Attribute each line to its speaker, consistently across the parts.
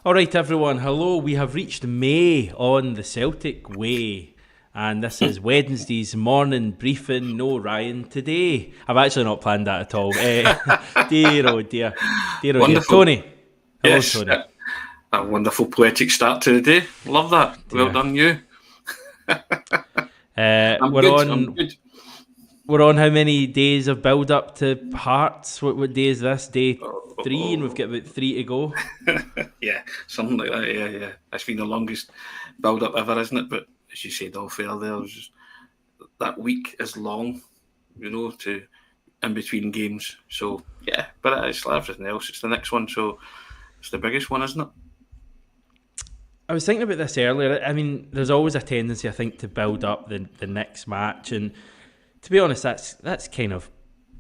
Speaker 1: Alright everyone, hello. We have reached May on the Celtic Way. And this is Wednesday's morning briefing. No Ryan today. I've actually not planned that at all. Dear oh dear. Dear oh dear.
Speaker 2: Wonderful.
Speaker 1: Tony. Hello
Speaker 2: Yes,
Speaker 1: Tony.
Speaker 2: a wonderful poetic start to the day. Love that. Well
Speaker 1: Dear.
Speaker 2: done, you. I'm
Speaker 1: We're
Speaker 2: good. I'm
Speaker 1: on
Speaker 2: good.
Speaker 1: we're on how many days of build up to Hearts? What day is this? Day 3 and we've got about 3 to go.
Speaker 2: Yeah, something like that. Yeah. It's been the longest build up ever, isn't it? But as you said off air there, just, that week is long, to in between games. So yeah, but it's like everything else. It's the next one, so it's the biggest one, isn't it?
Speaker 1: I was thinking about this earlier. I mean, there's always a tendency, I think, to build up the next match, and to be honest, that's kind of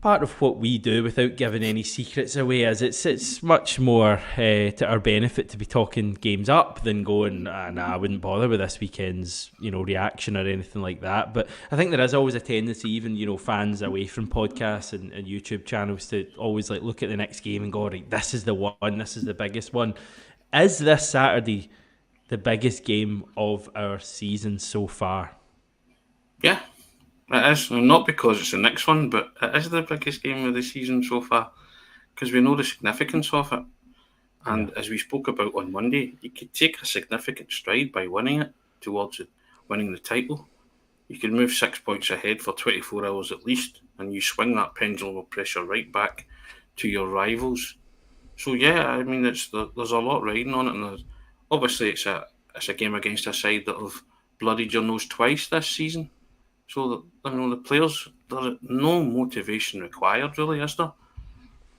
Speaker 1: part of what we do without giving any secrets away. As it's much more to our benefit to be talking games up than going, I wouldn't bother with this weekend's reaction or anything like that. But I think there is always a tendency, even fans away from podcasts and YouTube channels, to always look at the next game and go, right, this is the one, this is the biggest one. Is this Saturday the biggest game of our season so far?
Speaker 2: Yeah, it is. Not because it's the next one, but it is the biggest game of the season so far because we know the significance of it. And as we spoke about on Monday, you could take a significant stride by winning it towards winning the title. You could move 6 points ahead for 24 hours at least, and you swing that pendulum of pressure right back to your rivals. So yeah, I mean, there's a lot riding on it, and obviously it's a game against a side that have bloodied your nose twice this season. So the players, there's no motivation required, really, is there?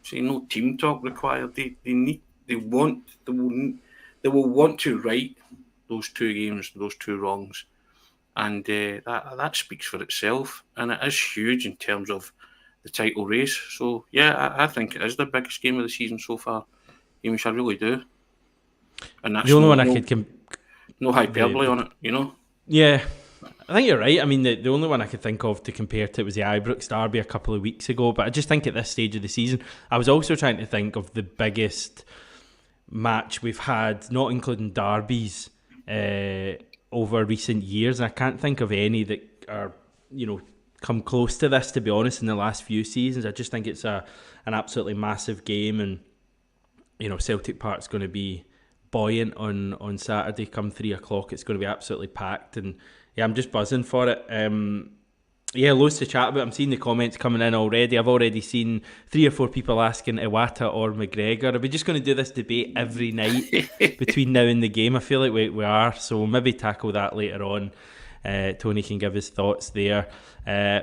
Speaker 2: See, no team talk required. They will want to right those two games, those two wrongs, and that speaks for itself. And it is huge in terms of the title race. So yeah, I think it is the biggest game of the season so far. Hamish, I really do. And that's
Speaker 1: The only one I could
Speaker 2: no hyperbole on it,
Speaker 1: Yeah, I think you're right. I mean, the only one I could think of to compare to it was the Ibrox derby a couple of weeks ago. But I just think at this stage of the season, I was also trying to think of the biggest match we've had, not including derbies, over recent years. And I can't think of any that are, come close to this, to be honest, in the last few seasons. I just think it's an absolutely massive game. And, Celtic Park's going to be buoyant on Saturday come 3 o'clock. It's going to be absolutely packed, and yeah, I'm just buzzing for it. Loads to chat about. I'm seeing the comments coming in already. I've already seen 3 or 4 people asking Iwata or McGregor. Are we just going to do this debate every night between now and the game? I feel like we are, so we'll maybe tackle that later on. Tony can give his thoughts there.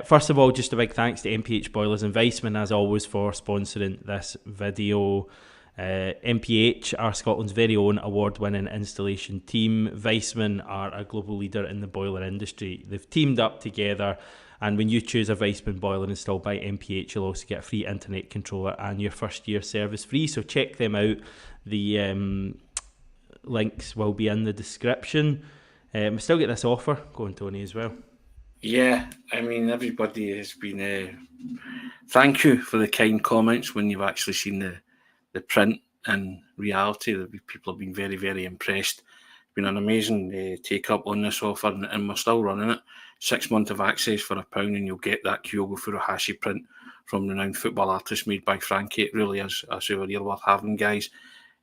Speaker 1: First of all, just a big thanks to MPH Boilers and Viessmann, as always, for sponsoring this video. MPH are Scotland's very own award-winning installation team. Viessmann are a global leader in the boiler industry. They've teamed up together, and when you choose a Viessmann boiler installed by MPH, you'll also get a free internet controller and your first year service free. So check them out. The links will be in the description. We still get this offer going, Tony, as well.
Speaker 2: Yeah, I mean, everybody has been... thank you for the kind comments when you've actually seen the print and reality. People have been very, very impressed. It's been an amazing take up on this offer, and we're still running it. 6 months of access for £1, and you'll get that Kyogo Furuhashi print from renowned football artist made by Frankie. It really is a souvenir worth having, guys.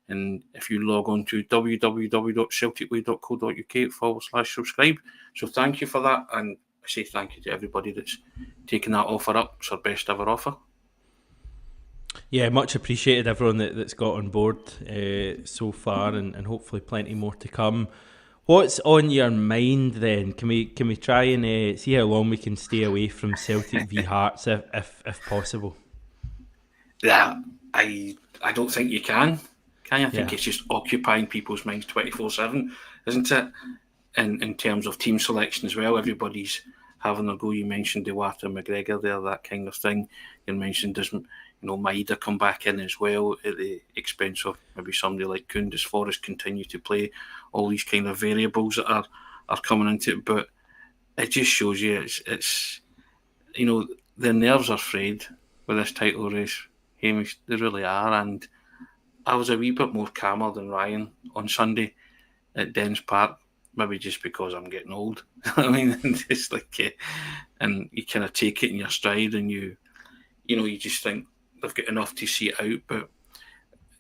Speaker 2: And if you log on to www.celticway.co.uk/subscribe. So thank you for that, and I say thank you to everybody that's taken that offer up. It's our best ever offer.
Speaker 1: Yeah, much appreciated everyone that's got on board so far, and hopefully plenty more to come. What's on your mind then? Can we try and see how long we can stay away from Celtic v Hearts if possible?
Speaker 2: Yeah, I don't think you can. I think
Speaker 1: Yeah.
Speaker 2: it's just occupying people's minds 24/7, isn't it? In terms of team selection as well, everybody's having a go. You mentioned Iwata, McGregor there, that kind of thing. You mentioned doesn't Maeda come back in as well at the expense of maybe somebody like Kundus. Forrest continue to play. All these kind of variables that are coming into it, but it just shows you it's the nerves are frayed with this title race, Hamish. They really are, and I was a wee bit more calmer than Ryan on Sunday at Dens Park, maybe just because I'm getting old. I mean, it's like, and you kind of take it in your stride, and you just think they've got enough to see it out. But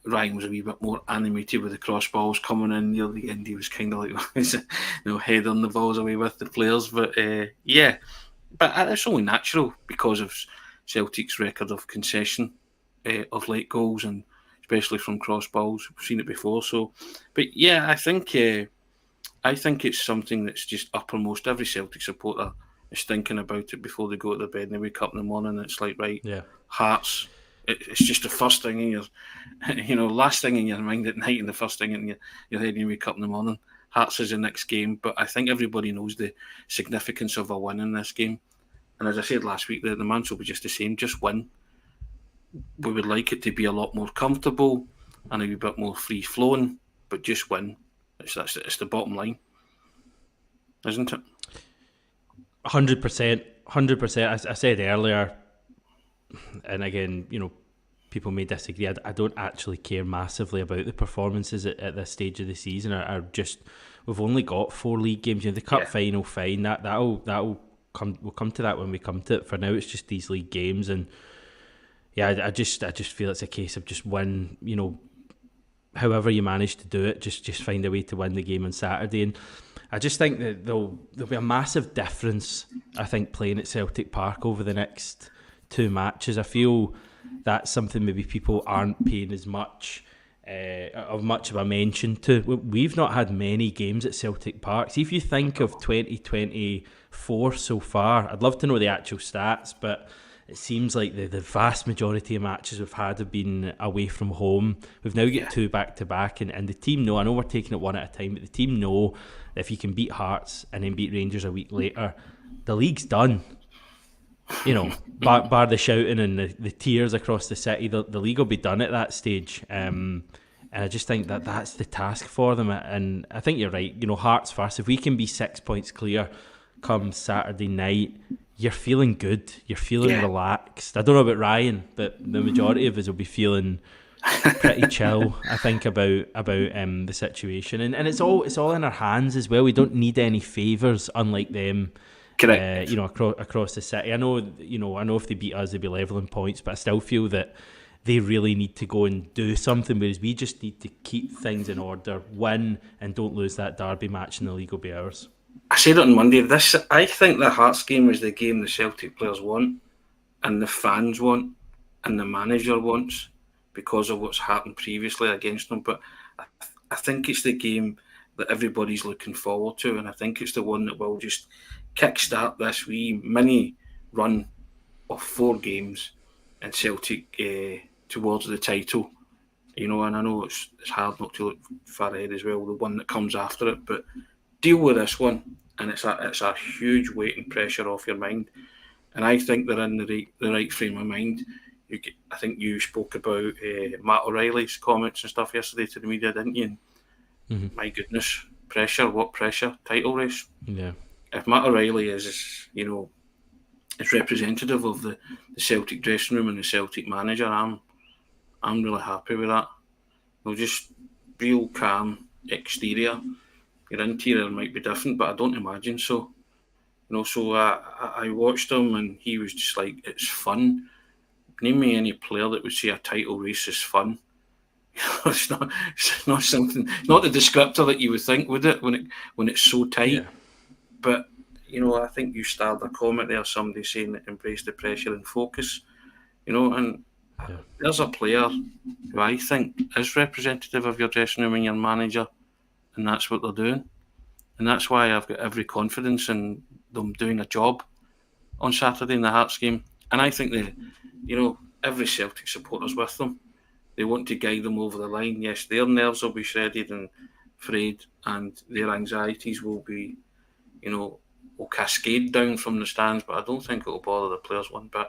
Speaker 2: Ryan was a wee bit more animated with the cross balls coming in near the end. He was kind of like, heading the balls away with the players. But yeah, but it's only natural because of Celtic's record of concession of late goals, and especially from cross balls. We've seen it before. So, but yeah, I think it's something that's just uppermost. Every Celtic supporter is thinking about it before they go to bed and they wake up in the morning. And it's like, right, Hearts. It's just the first thing in your, last thing in your mind at night, and the first thing in your head when you wake up in the morning. Hearts is the next game, but I think everybody knows the significance of a win in this game. And as I said last week, the mantra will be just the same: just win. We would like it to be a lot more comfortable and a wee bit more free flowing, but just win. It's the bottom line, isn't it?
Speaker 1: 100%. 100%. I said earlier, and again, people may disagree. I don't actually care massively about the performances at this stage of the season. We've only got 4 league games. The cup final, fine. That'll come. We'll come to that when we come to it. For now, it's just these league games, and I just feel it's a case of just win. However you manage to do it, just find a way to win the game on Saturday. And I just think that there'll be a massive difference, I think, playing at Celtic Park over the next 2 matches. I feel that's something maybe people aren't paying as much of a mention to. We've not had many games at Celtic Park. See, if you think of 2024 so far, I'd love to know the actual stats, but it seems like the vast majority of matches we've had have been away from home. We've now got 2 back-to-back, and the team know, I know we're taking it one at a time, but the team know that if you can beat Hearts and then beat Rangers a week later, the league's done. Bar the shouting and the tears across the city, the league will be done at that stage. And I just think that's the task for them. And I think you're right. Hearts first. If we can be 6 points clear come Saturday night, you're feeling good. You're feeling relaxed. I don't know about Ryan, but the majority of us will be feeling pretty chill, I think, about the situation. And it's all in our hands as well. We don't need any favours, unlike them.
Speaker 2: Correct.
Speaker 1: Across the city. I know if they beat us, they'd be levelling points, but I still feel that they really need to go and do something, whereas we just need to keep things in order, win, and don't lose that derby match, and the league will be ours.
Speaker 2: I said it on Monday. I think the Hearts game is the game the Celtic players want, and the fans want, and the manager wants, because of what's happened previously against them. But I think it's the game that everybody's looking forward to, and I think it's the one that will just kickstart this wee mini run of 4 games in Celtic towards the title. And I know it's hard not to look far ahead as well, the one that comes after it, but deal with this one, and it's a huge weight and pressure off your mind. And I think they're in the right frame of mind. I think you spoke about Matt O'Reilly's comments and stuff yesterday to the media, didn't you? And my goodness, pressure! What pressure? Title race.
Speaker 1: Yeah. If
Speaker 2: Matt O'Reilly is representative of the Celtic dressing room and the Celtic manager, I'm really happy with that. They'll just real calm exterior. Your interior might be different, but I don't imagine so. So I watched him, and he was just like, it's fun. Name me any player that would say a title race is fun. It's not something. It's not the descriptor that you would think, would it? When it's so tight. Yeah. But I think you started a comment there. Somebody saying that embrace the pressure and focus. And there's a player who I think is representative of your dressing room and your manager, and that's what they're doing. And that's why I've got every confidence in them doing a job on Saturday in the Hearts game. And I think every Celtic supporter's with them. They want to guide them over the line. Yes, their nerves will be shredded and frayed, and their anxieties will be, will cascade down from the stands, but I don't think it'll bother the players one bit.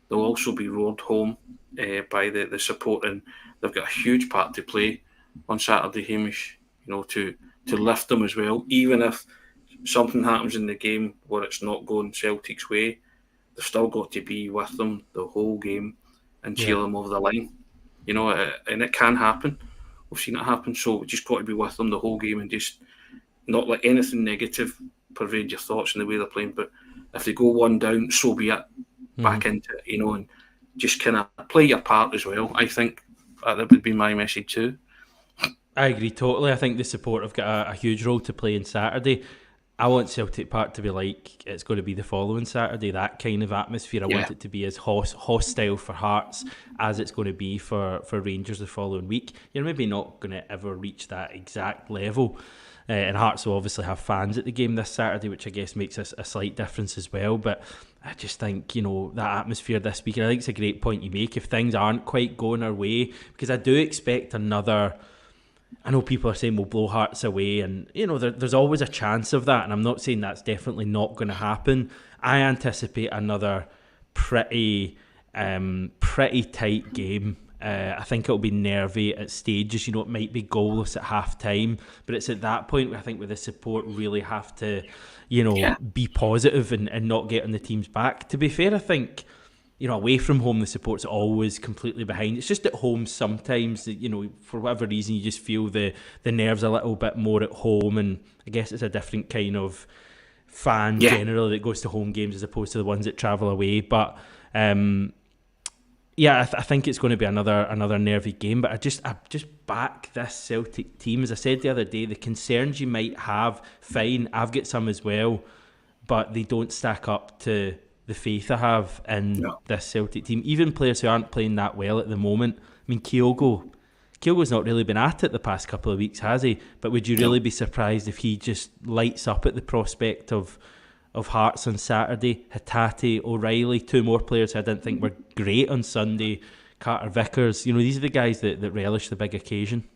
Speaker 2: They'll also be roared home by the support, and they've got a huge part to play on Saturday, Hamish, to lift them as well. Even if something happens in the game where it's not going Celtic's way, they've still got to be with them the whole game and cheer them over the line. you know, and it can happen. We've seen it happen, so we just got to be with them the whole game and just not let anything negative pervade your thoughts in the way they're playing. But if they go one down, so be it. Back into it, you know, and just kind of play your part as well. I think that would be my message too.
Speaker 1: I agree totally. I think the support have got a huge role to play on Saturday. I want Celtic Park to be like it's going to be the following Saturday, that kind of atmosphere. I want it to be as hostile for Hearts as it's going to be for Rangers the following week. You're maybe not going to ever reach that exact level. And Hearts will obviously have fans at the game this Saturday, which I guess makes a slight difference as well. But I just think, you know, that atmosphere this week, and I think it's a great point you make, if things aren't quite going our way, because I do expect another... I know people are saying we'll blow Hearts away, and you know there's always a chance of that, and I'm not saying that's definitely not going to happen. I anticipate another pretty tight game. I think it'll be nervy at stages. You know, it might be goalless at half time, but it's at that point where I think with the support really have to, you know, be positive and not get on the team's back. To be fair, I think, you know, away from home, the support's always completely behind. It's just at home sometimes, you know, for whatever reason, you just feel the nerves a little bit more at home. And I guess it's a different kind of fan generally that goes to home games as opposed to the ones that travel away. But, I think it's going to be another nervy game. But I just back this Celtic team. As I said the other day, the concerns you might have, fine, I've got some as well, but they don't stack up to the faith I have in this Celtic team. Even players who aren't playing that well at the moment. I mean, Kyogo's not really been at it the past couple of weeks, has he? But would you really be surprised if he just lights up at the prospect of Hearts on Saturday? Hatate, O'Reilly, two more players who I didn't think were great on Sunday. Carter, Vickers, you know, these are the guys that relish the big occasion.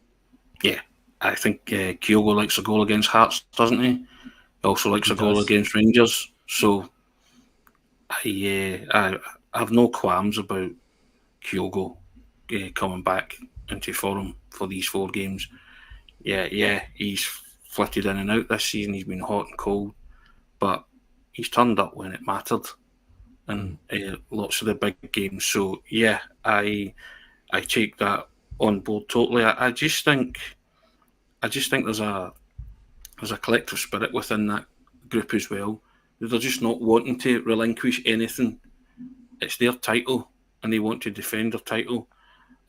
Speaker 2: Yeah, I think Kyogo likes a goal against Hearts, doesn't he? He also likes a goal against Rangers. So I have no qualms about Kyogo coming back into form for these 4 games. Yeah, he's flitted in and out this season. He's been hot and cold, but he's turned up when it mattered in lots of the big games. So yeah, I take that on board totally. I just think there's a collective spirit within that group as well. They're just not wanting to relinquish anything. It's their title, and they want to defend their title.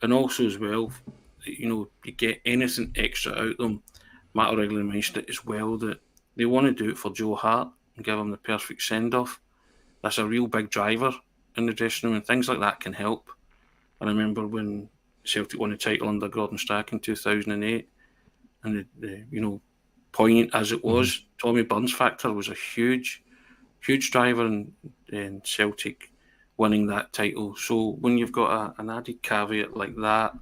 Speaker 2: And also as well, you know, you get anything extra out of them. Matt O'Reilly mentioned it as well, that they want to do it for Joe Hart and give him the perfect send-off. That's a real big driver in the dressing room, and things like that can help. And I remember when Celtic won the title under Gordon Strachan in 2008, and the you know, poignant as it was, Tommy Burns factor was a huge driver in Celtic winning that title. So when you've got an added caveat like that,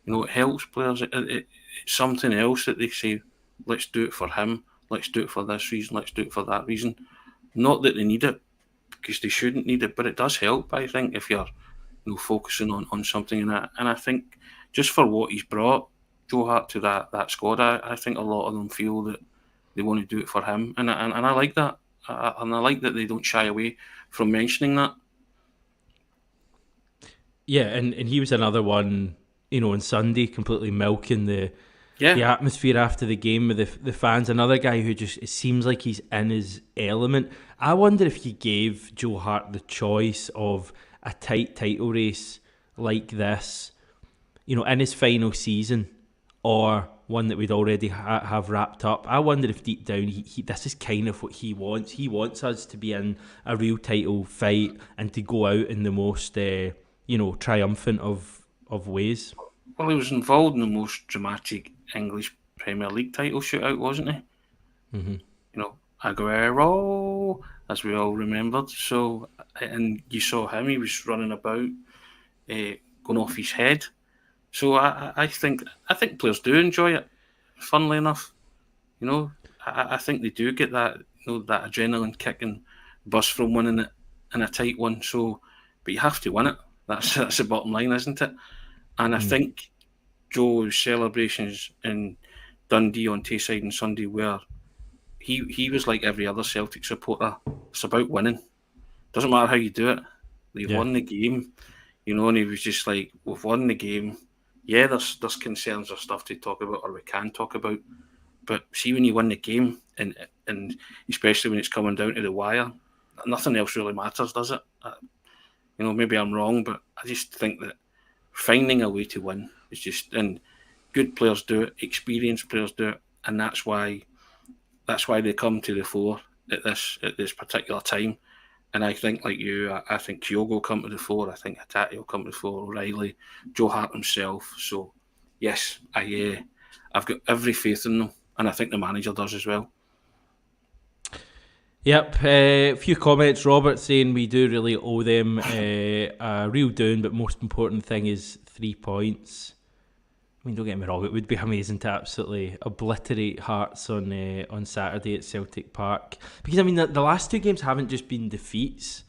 Speaker 2: you know, it helps players. It's something else that they say, let's do it for him, let's do it for this reason, let's do it for that reason. Not that they need it, because they shouldn't need it, but it does help, I think, if you're, you know, focusing on something in that. And I think just for what he's brought, Joe Hart, to that squad, I think a lot of them feel that they want to do it for him. And I like that. And I like that they don't shy away from mentioning that.
Speaker 1: Yeah, and he was another one, you know, on Sunday, completely milking the atmosphere after the game with the fans. Another guy who just, it seems like he's in his element. I wonder if you gave Joe Hart the choice of a tight title race like this, you know, in his final season, or one that we'd already have wrapped up. I wonder if deep down he this is kind of what he wants. He wants us to be in a real title fight and to go out in the most triumphant of ways.
Speaker 2: Well, he was involved in the most dramatic English Premier League title shootout, wasn't he?
Speaker 1: Mm-hmm.
Speaker 2: You know, Aguero, as we all remembered. So, and you saw him; he was running about, going off his head. So I think players do enjoy it. Funnily enough, you know, I think they do get that, you know, that adrenaline kick and buzz from winning it in a tight one. So, but you have to win it. That's the bottom line, isn't it? And I think Joe's celebrations in Dundee on Tayside on Sunday, where he was like every other Celtic supporter. It's about winning. Doesn't matter how you do it. They've won the game, you know. And he was just like, "We've won the game. yeah, there's concerns or stuff to talk about, or we can talk about. But see, when you win the game, and especially when it's coming down to the wire, nothing else really matters, does it? Maybe I'm wrong, but I just think that finding a way to win is just, and good players do it, experienced players do it, and that's why they come to the fore at this particular time. And I think, like you, I think Kyogo will come to the fore. I think Hatate will come to the fore. O'Reilly, Joe Hart himself. So, yes, I've got every faith in them, and I think the manager does as well.
Speaker 1: Yep, a few comments. Robert saying we do really owe them a real down, but most important thing is 3 points. I mean, don't get me wrong, it would be amazing to absolutely obliterate Hearts on Saturday at Celtic Park. Because, I mean, the last two games haven't just been defeats.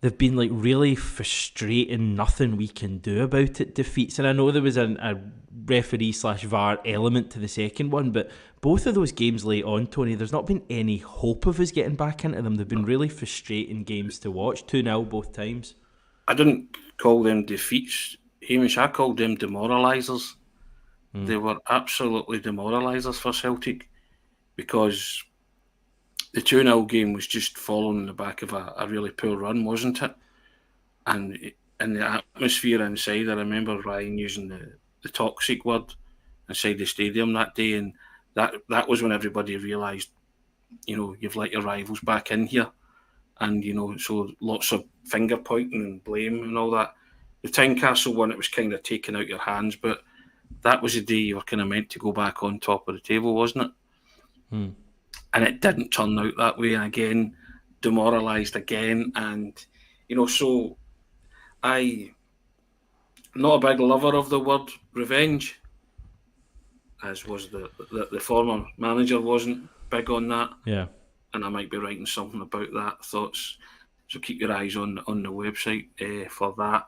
Speaker 1: They've been, like, really frustrating, nothing we can do about it defeats. And I know there was a referee/VAR element to the second one, but both of those games late on, Tony, there's not been any hope of us getting back into them. They've been really frustrating games to watch. 2-0 both times.
Speaker 2: I didn't call them defeats, Hamish. I called them demoralisers. They were absolutely demoralisers for Celtic, because the 2-0 game was just following in the back of a really poor run, wasn't it? And in the atmosphere inside, I remember Ryan using the toxic word inside the stadium that day, and that was when everybody realised, you've let your rivals back in here, and so lots of finger pointing and blame and all that. The Tynecastle one, it was kind of taken out your hands, but that was the day you were kind of meant to go back on top of the table, wasn't it? And it didn't turn out that way, and again, demoralised again, and so I'm not a big lover of the word revenge, as was the former manager wasn't big on that.
Speaker 1: Yeah.
Speaker 2: And I might be writing something about that, thoughts. So keep your eyes on the website for that.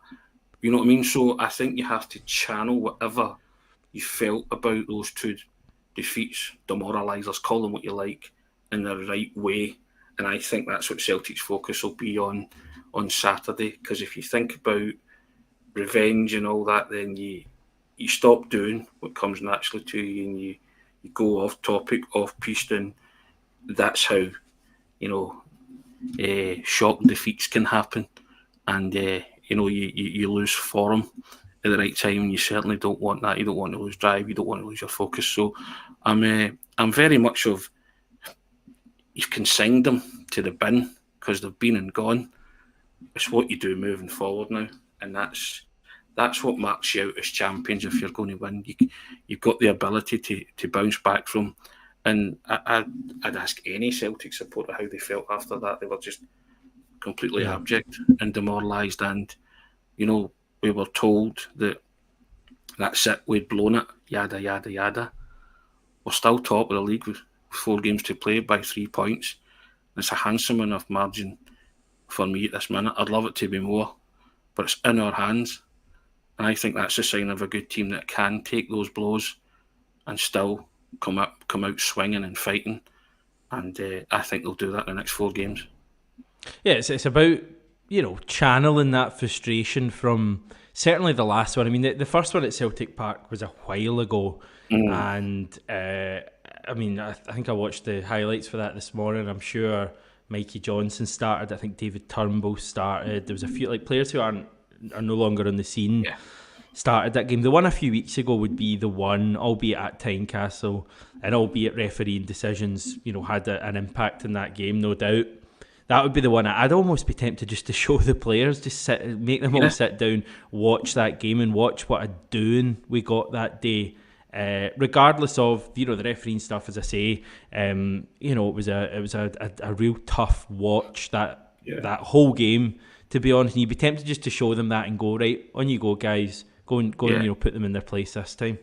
Speaker 2: You know what I mean? So I think you have to channel whatever you felt about those two defeats, demoralisers, call them what you like, in the right way. And I think that's what Celtic's focus will be on Saturday. Because if you think about revenge and all that, then you stop doing what comes naturally to you, and you go off topic, off piste, and that's how shock defeats can happen, and you lose form at the right time, and you certainly don't want that. You don't want to lose drive. You don't want to lose your focus. So I'm very much of, you've consigned them to the bin because they've been and gone. It's what you do moving forward now, and that's what marks you out as champions. If you're going to win, you've got the ability to bounce back from. And I'd ask any Celtic supporter how they felt after that. They were just completely abject and demoralised. And, we were told that that's it, we'd blown it, yada, yada, yada. We're still top of the league with 4 games to play by 3 points. It's a handsome enough margin for me at this minute. I'd love it to be more, but it's in our hands. And I think that's a sign of a good team that can take those blows and still come out swinging and fighting, and I think they'll do that in the next 4 games.
Speaker 1: Yeah, it's about channeling that frustration from certainly the last one. I mean, the first one at Celtic Park was a while ago, and I mean, I think I watched the highlights for that this morning. I'm sure Mikey Johnson started. I think David Turnbull started. There was a few players who are no longer on the scene.
Speaker 2: Yeah.
Speaker 1: Started that game. The one a few weeks ago would be the one, albeit at Tynecastle, and albeit refereeing decisions, had an impact in that game, no doubt. That would be the one I'd almost be tempted just to show the players, just make them all sit down, watch that game, and watch what a doing we got that day. Regardless of the refereeing stuff, as I say, it was a real tough watch that whole game. To be honest, and you'd be tempted just to show them that and go, right, on you go, guys. Go and put them in their place this time.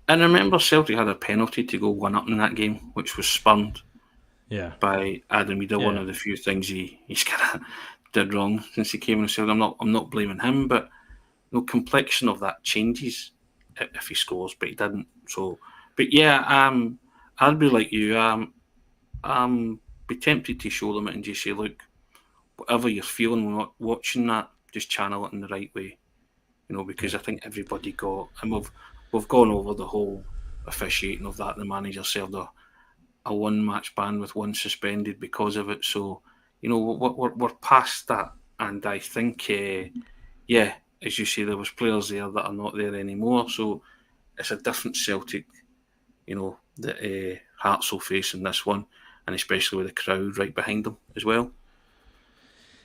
Speaker 2: And remember, Celtic had a penalty to go 1-up in that game, which was spurned by Adam Ida. One of the few things he's kind of did wrong since he came in. I'm not blaming him, but the complexion of that changes if he scores, but he didn't. So, but yeah, I'd be like you. Be tempted to show them it and just say, look, whatever you're feeling watching that, just channel it in the right way. because I think everybody got, and we've gone over the whole officiating of that. The manager served a one-match ban with one suspended because of it. So, we're past that. And I think, as you say, there was players there that are not there anymore. So it's a different Celtic, that Hearts will face in this one, and especially with the crowd right behind them as well.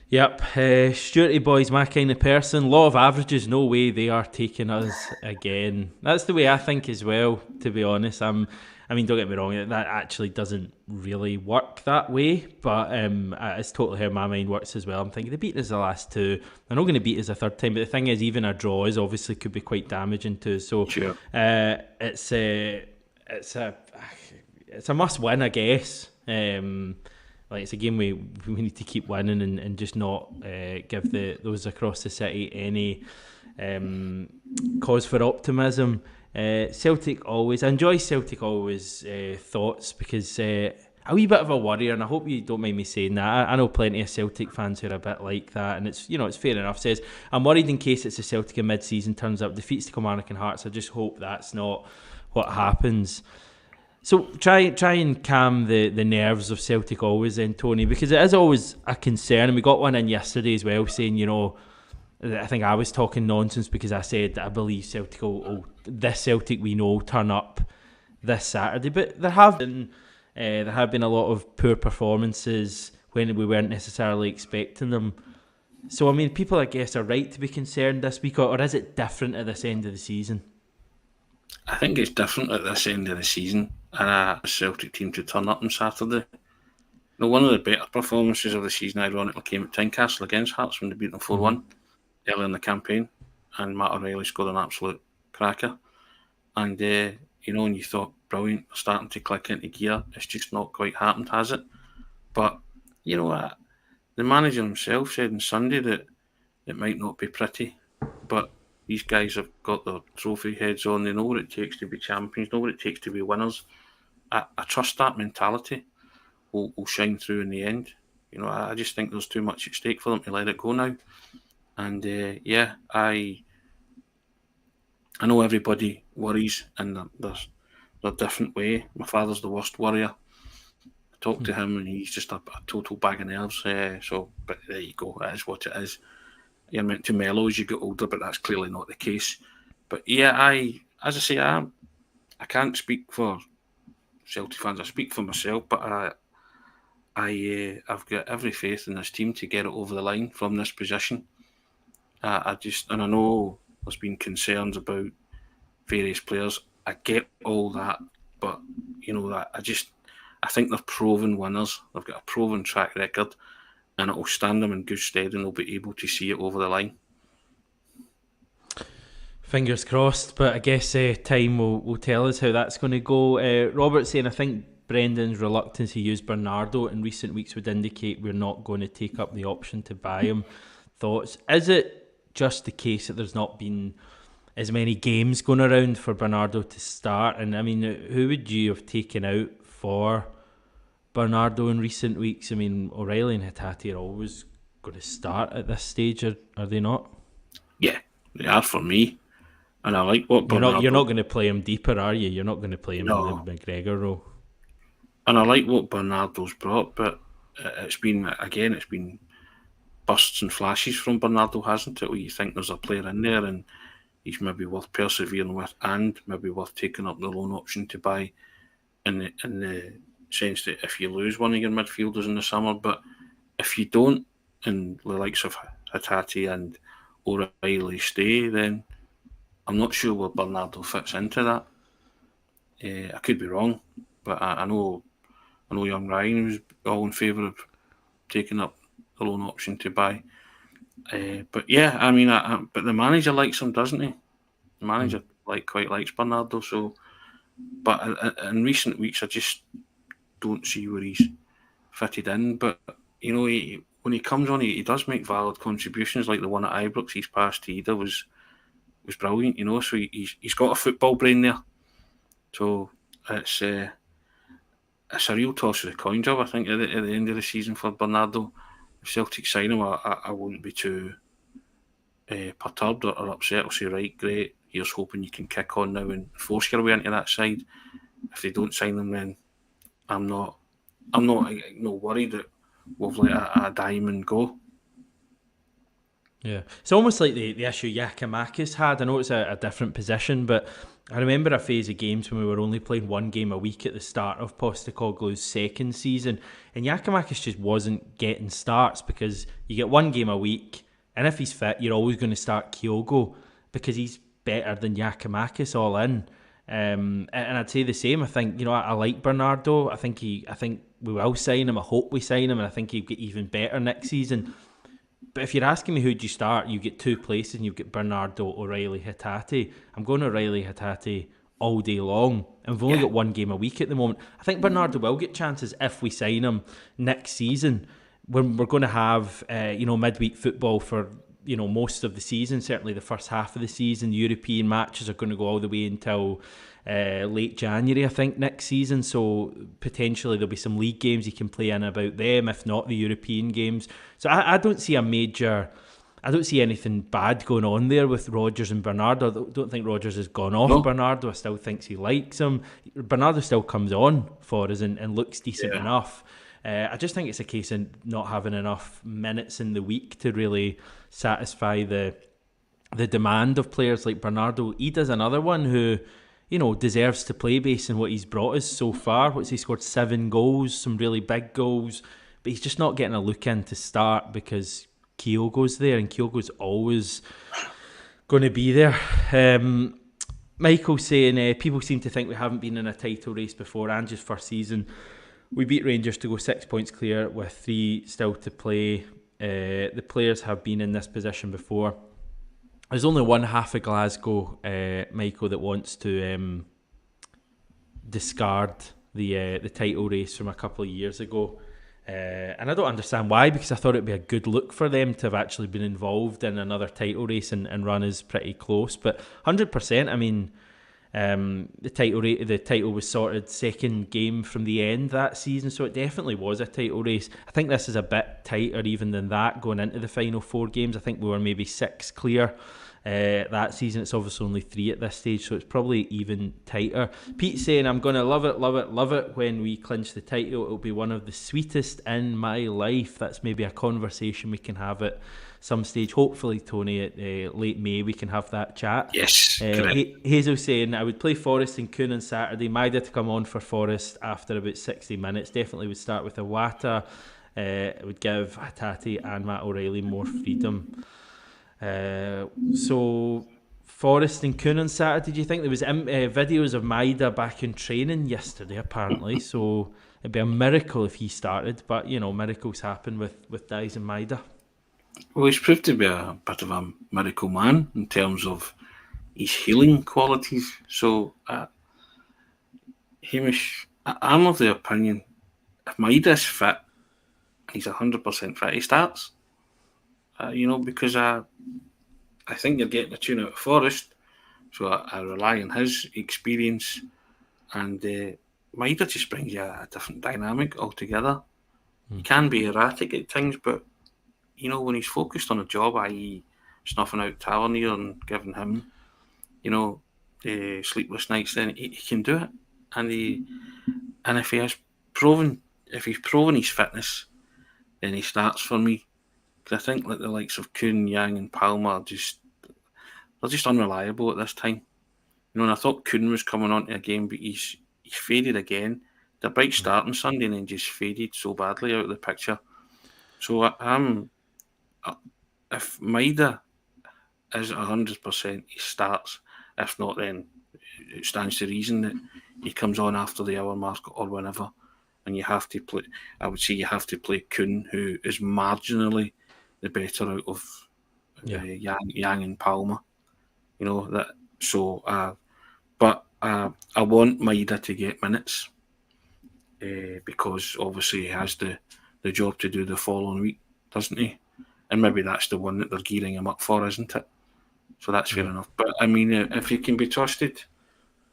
Speaker 1: Yep, Stewarty boys, my kind of person. Law of averages, no way they are taking us again. That's the way I think as well, to be honest. Don't get me wrong, that actually doesn't really work that way, but it's totally how my mind works as well. I'm thinking they beat us the last two, they're not going to beat us a third time, but the thing is, even a draw is obviously could be quite damaging to us. So
Speaker 2: sure.
Speaker 1: It's a must win, I guess. It's a game we need to keep winning and just not give those across the city any cause for optimism. Celtic always, I enjoy Celtic always thoughts, because a wee bit of a worrier, and I hope you don't mind me saying that. I know plenty of Celtic fans who are a bit like that, and it's fair enough. Says, I'm worried in case it's a Celtic in mid-season turns up, defeats the Kilmarnock and Hearts. I just hope that's not what happens. So try and calm the nerves of Celtic always then, Tony, because it is always a concern, and we got one in yesterday as well saying, I think I was talking nonsense because I said that I believe Celtic this Celtic we know will turn up this Saturday, but there have been a lot of poor performances when we weren't necessarily expecting them. So people I guess are right to be concerned this week, or is it different at this end of the season?
Speaker 2: I think it's different at this end of the season, and a Celtic team to turn up on Saturday. One of the better performances of the season, ironically, came at Tynecastle against Hearts when they beat them 4-1 early in the campaign, and Matt O'Reilly scored an absolute cracker. And, and you thought, brilliant, starting to click into gear. It's just not quite happened, has it? But, the manager himself said on Sunday that it might not be pretty, but these guys have got their trophy heads on. They know what it takes to be champions, know what it takes to be winners. I trust that mentality will shine through in the end. I just think there's too much at stake for them to let it go now. And I know everybody worries in their different way. My father's the worst worrier. I talk to him and he's just a total bag of nerves. But there you go. It is what it is. You're meant to mellow as you get older, but that's clearly not the case. But I can't speak for Celtic fans. I speak for myself, but I've got every faith in this team to get it over the line from this position. I know there's been concerns about various players. I get all that, but I think they're proven winners. They've got a proven track record, and it will stand them in good stead, and they'll be able to see it over the line.
Speaker 1: Fingers crossed, but I guess time will tell us how that's going to go. Robert saying, I think Brendan's reluctance to use Bernardo in recent weeks would indicate we're not going to take up the option to buy him. Thoughts? Is it just the case that there's not been as many games going around for Bernardo to start? And who would you have taken out for Bernardo in recent weeks? O'Reilly and Haggerty are always going to start at this stage, are they not? Yeah,
Speaker 2: they are for me. And I like what Bernardo...
Speaker 1: You're not going to play him deeper, are you? You're not going to play him in the McGregor role.
Speaker 2: And I like what Bernardo's brought, but it's been bursts and flashes from Bernardo, hasn't it? Where you think there's a player in there and he's maybe worth persevering with, and maybe worth taking up the loan option to buy, in the sense that if you lose one of your midfielders in the summer, but if you don't, and the likes of Haggerty and O'Reilly stay, then I'm not sure where Bernardo fits into that. I could be wrong, but I know young Ryan was all in favour of taking up the loan option to buy. But the manager likes him, doesn't he? The manager quite likes Bernardo. So, but in recent weeks, I just don't see where he's fitted in. But when he comes on, he does make valid contributions, like the one at Ibrox. His pass to Ida was brilliant. So he's got a football brain there. So it's a real toss of the coin job, I think, at the end of the season for Bernardo. If Celtic sign him, I wouldn't be too perturbed or upset will say, right, great, here's hoping you can kick on now and force your way into that side. If they don't sign them, then I'm not worried that we've let a diamond go.
Speaker 1: Yeah, it's almost like the issue Giakoumakis had. I know it's a different position, but I remember a phase of games when we were only playing one game a week at the start of Postecoglou's second season, and Giakoumakis just wasn't getting starts because you get one game a week, and if he's fit, you're always going to start Kyogo because he's better than Giakoumakis all in. And I'd say the same. I think I like Bernardo. I think we will sign him. I hope we sign him, and I think he'll get even better next season. But if you're asking me who'd you start, you get two places and you've got Bernardo, O'Reilly, Hatate. I'm going O'Reilly, Hatate all day long. And we've only got one game a week at the moment. I think Bernardo will get chances if we sign him next season, when we're going to have midweek football for most of the season, certainly the first half of the season. The European matches are going to go all the way until late January, I think, next season. So potentially there'll be some league games he can play in about them, if not the European games. So I don't see I don't see anything bad going on there with Rodgers and Bernardo. I don't think Rodgers has gone off Bernardo. I still think he likes him. Bernardo still comes on for us and looks decent enough. I just think it's a case of not having enough minutes in the week to really satisfy the demand of players like Bernardo. Ida's another one who, deserves to play based on what he's brought us so far. He scored 7 goals, some really big goals, but he's just not getting a look in to start because Kyogo's there, and Kyogo's always going to be there. Michael saying, people seem to think we haven't been in a title race before. Ange's first season, we beat Rangers to go 6 points clear with 3 still to play. The players have been in this position before. There's only one half of Glasgow, Michael, that wants to discard the title race from a couple of years ago. And I don't understand why, because I thought it'd be a good look for them to have actually been involved in another title race and run is pretty close. But 100%, I mean, the title was sorted second game from the end that season, so it definitely was a title race. I think this is a bit tighter even than that going into the final 4 games. I think we were maybe 6 clear that season. It's obviously only 3 at this stage, so it's probably even tighter. Pete saying, I'm going to love it when we clinch the title. It'll be one of the sweetest in my life. That's maybe a conversation we can have at some stage. Hopefully, Tony, at late May we can have that chat.
Speaker 2: Yes.
Speaker 1: Hazel saying, I would play Forrest and Kuhn on Saturday. Maida to come on for Forrest after about 60 minutes. Definitely would start with Iwata. It would give Hatate and Matt O'Reilly more freedom. So Forrest and Kuhn on Saturday. Do you think there was videos of Maida back in training yesterday apparently, so it'd be a miracle if he started, but miracles happen with Dies and Maida.
Speaker 2: Well, he's proved to be a bit of a miracle man in terms of his healing qualities. So Hamish, I'm of the opinion if Maida's fit, he's 100% fit, he starts. Because I think you're getting a tune out of Forrest, so I rely on his experience, and Maida just brings you a different dynamic altogether. He can be erratic at times, but when he's focused on a job, i.e. snuffing out Tavernier and giving him, sleepless nights, then he can do it, and if he's proven his fitness, then he starts for me. Because I think like the likes of Kuhn, Yang and Palmer they're just unreliable at this time. And I thought Kuhn was coming onto a game, but he's faded again. The bright start on Sunday and then just faded so badly out of the picture. So if Maida is 100%, he starts. If not, then it stands to reason that he comes on after the hour mark or whenever. And you have to play. I would say you have to play Kuhn, who is marginally the better out of Yang and Palmer, that. So, but I want Maida to get minutes because obviously he has the job to do the following week, doesn't he? And maybe that's the one that they're gearing him up for, isn't it? So that's fair enough. But I mean, if he can be trusted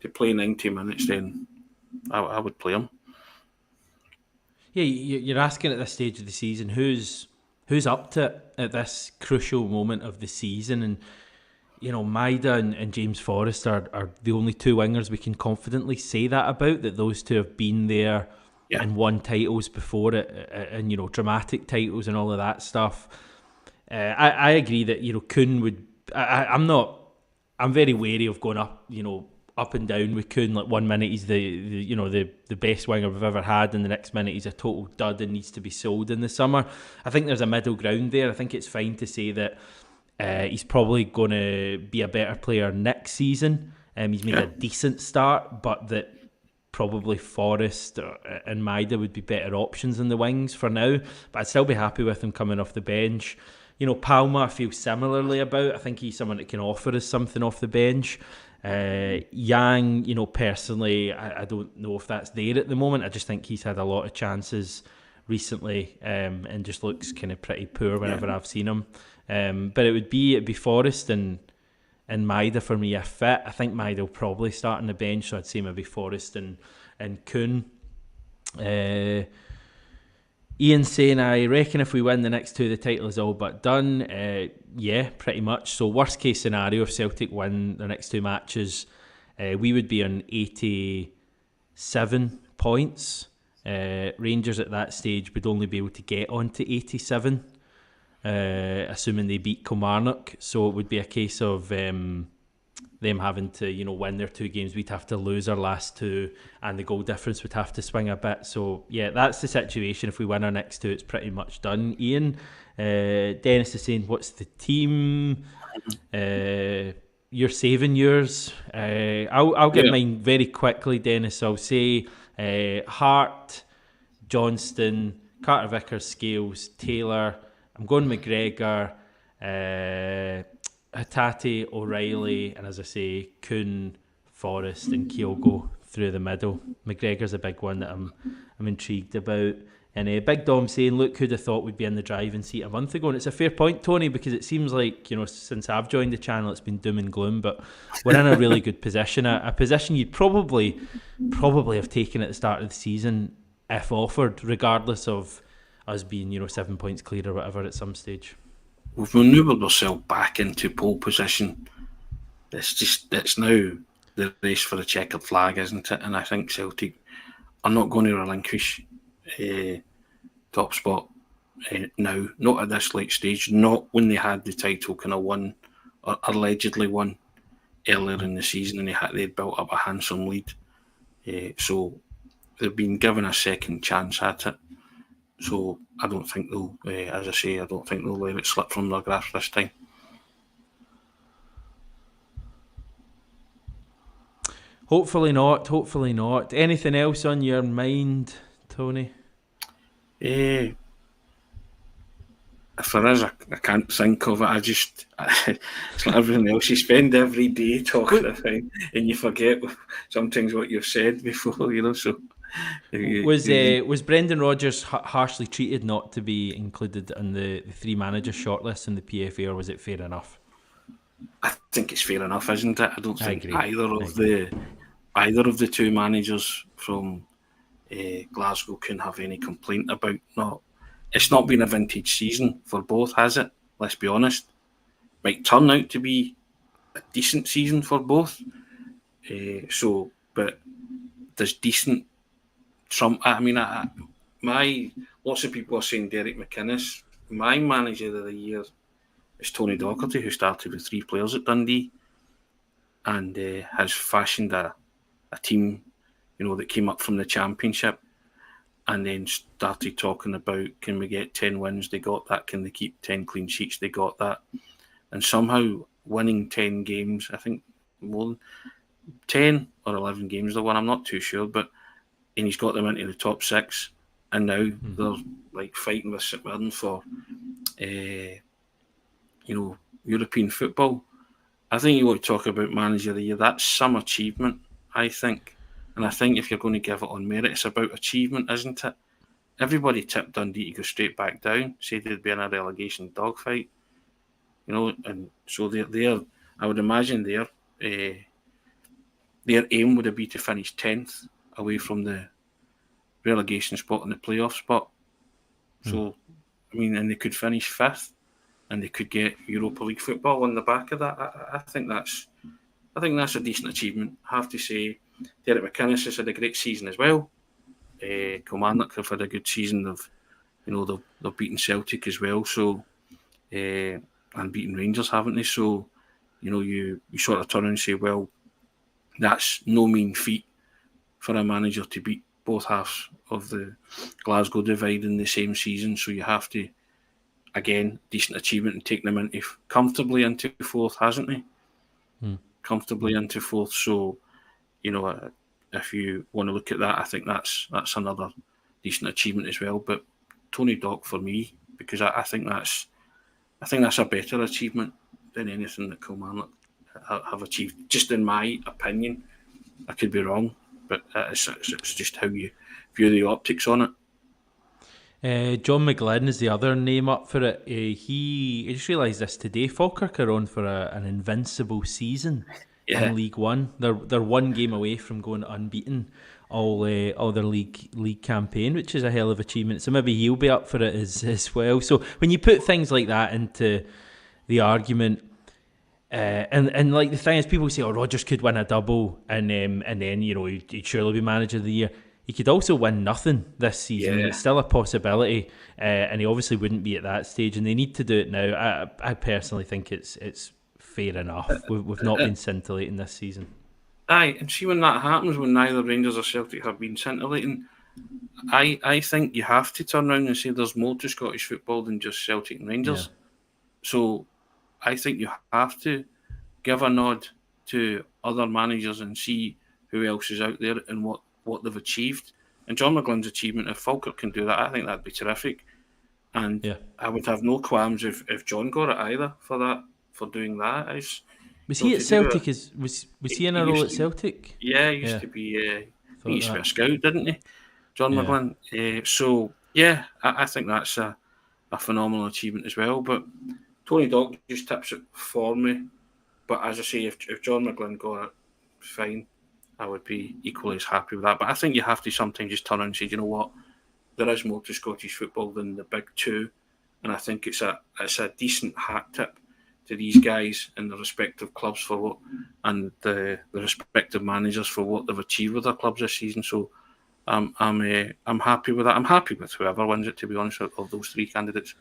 Speaker 2: to play 90 minutes, then I would play him.
Speaker 1: Yeah, you're asking at this stage of the season who's who's up to it at this crucial moment of the season. And Maida and James Forrest are the only two wingers we can confidently say that about, that those two have been there and won titles before it, and dramatic titles and all of that stuff. I agree that Kuhn would. I'm very wary of going up and down with Kuhn. Like, 1 minute he's the best winger we've ever had, and the next minute he's a total dud and needs to be sold in the summer. I think there's a middle ground there. I think it's fine to say that he's probably going to be a better player next season. He's made a decent start, but that probably Forrest and Maida would be better options in the wings for now. But I'd still be happy with him coming off the bench. Palma I feel similarly about. I think he's someone that can offer us something off the bench. Yang, personally, I don't know if that's there at the moment. I just think he's had a lot of chances recently, and just looks kind of pretty poor whenever I've seen him. But it'd be Forrest and Maida for me if fit. I think Maida will probably start on the bench, so I'd say maybe Forrest and Kuhn. Ian saying, I reckon if we win the next two, the title is all but done. Yeah, pretty much. So worst case scenario, if Celtic win the next two matches, we would be on 87 points. Rangers at that stage would only be able to get on to 87, assuming they beat Kilmarnock. So it would be a case of them having to, win their two games. We'd have to lose our last two, and the goal difference would have to swing a bit. So yeah, that's the situation. If we win our next two, it's pretty much done. Ian, Dennis is saying, what's the team? You're saving yours. I'll get mine very quickly, Dennis. I'll say Hart, Johnston, Carter, Vickers, Scales, Taylor. I'm going McGregor, Hatate, O'Reilly, and as I say, Kuhn, Forrest, and Kyogo through the middle. McGregor's a big one that I'm intrigued about. And Big Dom saying, look, who'd have thought we'd be in the driving seat a month ago? And it's a fair point, Tony, because it seems like, since I've joined the channel, it's been doom and gloom, but we're in a really good position, a position you'd probably have taken at the start of the season if offered, regardless of us being, 7 points clear or whatever at some stage.
Speaker 2: We've manoeuvred ourselves back into pole position. It's now the race for the checkered flag, isn't it? And I think Celtic are not going to relinquish top spot now, not at this late stage, not when they had the title kind of won, or allegedly won earlier in the season, and they'd built up a handsome lead. So they've been given a second chance at it. So I don't think they'll, as I say, I don't think they'll let it slip from their grasp this time.
Speaker 1: Hopefully not. Anything else on your mind, Tony?
Speaker 2: If there is, I can't think of it. It's like everything else. You spend every day talking about, and you forget sometimes what you've said before, so...
Speaker 1: Was Brendan Rodgers harshly treated not to be included in the three manager shortlist in the PFA, or was it fair enough?
Speaker 2: I think it's fair enough, isn't it? I don't think either of the two managers from Glasgow can have any complaint about not. It's not been a vintage season for both, has it? Let's be honest. Might turn out to be a decent season for both. But there's decent trump. I mean, lots of people are saying Derek McInnes. My manager of the year is Tony Docherty, who started with 3 players at Dundee and has fashioned a team, that came up from the Championship, and then started talking about, can we get 10 wins? They got that. Can they keep 10 clean sheets? They got that. And somehow winning 10 games, I think more than 10 or 11 games they won, I'm not too sure, and he's got them into the top 6, and now they're like fighting with St Mirren for European football. I think you want to talk about manager of the year. That's some achievement, I think. And I think if you're going to give it on merit, it's about achievement, isn't it? Everybody tipped Dundee to go straight back down, said they'd be in a relegation dogfight, and so they're I would imagine their aim would be to finish 10th away from the relegation spot and the playoff spot. So I mean, and they could finish 5th, and they could get Europa League football on the back of that. I think that's a decent achievement. I have to say, Derek McInnes has had a great season as well. Kilmarnock have had a good season. They've beaten Celtic as well, so and beaten Rangers, haven't they? So, you sort of turn and say, well, that's no mean feat for a manager to beat both halves of the Glasgow divide in the same season. So you have to, again, decent achievement and take them comfortably into 4th, hasn't he? Comfortably into 4th. So, if you want to look at that, I think that's another decent achievement as well. But Tony Dock for me, because I think that's a better achievement than anything that Kilmarnock have achieved, just in my opinion. I could be wrong, but it's just how you view the optics on
Speaker 1: it. John McGlynn is the other name up for it. I just realised this today. Falkirk are on for an invincible season in League One. They're one game away from going unbeaten all their league campaign, which is a hell of an achievement. So maybe he'll be up for it as well. So when you put things like that into the argument, and like the thing is, people say, "Oh, Rodgers could win a double," and then he'd surely be manager of the year. He could also win nothing this season. It's still a possibility, and he obviously wouldn't be at that stage. And they need to do it now. I personally think it's fair enough. We've not been scintillating this season.
Speaker 2: Aye, and see when that happens, when neither Rangers or Celtic have been scintillating, I think you have to turn around and say there's more to Scottish football than just Celtic and Rangers. Yeah. So I think you have to give a nod to other managers and see who else is out there and what they've achieved. And John McGlynn's achievement, if Falkirk can do that, I think that'd be terrific. And I would have no qualms if John got it either for doing that.
Speaker 1: Was he at Celtic? Was he in a role at Celtic?
Speaker 2: Yeah, he used to be. He used to be a scout, didn't he, John McGlynn? So yeah, I think that's a phenomenal achievement as well. But Tony Dock just tips it for me. But as I say, if John McGlynn got it, fine. I would be equally as happy with that. But I think you have to sometimes just turn around and say, you know what, there is more to Scottish football than the big two, and I think it's a decent hat tip to these guys in the respective clubs for what, and the respective managers for what they've achieved with their clubs this season. So I'm happy with that. I'm happy with whoever wins it, to be honest, of those 3 candidates.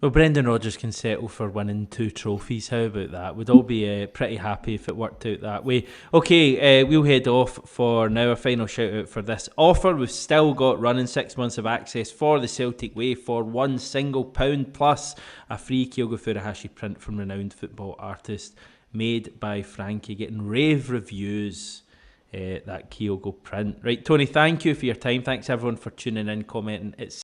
Speaker 1: Well, Brendan Rodgers can settle for winning 2 trophies. How about that? We'd all be pretty happy if it worked out that way. Okay, we'll head off for now. Our final shout out for this offer. We've still got running 6 months of access for the Celtic Way for £1 single plus a free Kyogo Furuhashi print from renowned football artist made by Frankie, getting rave reviews. That Kyogo print. Right, Tony, thank you for your time. Thanks everyone for tuning in, commenting. It's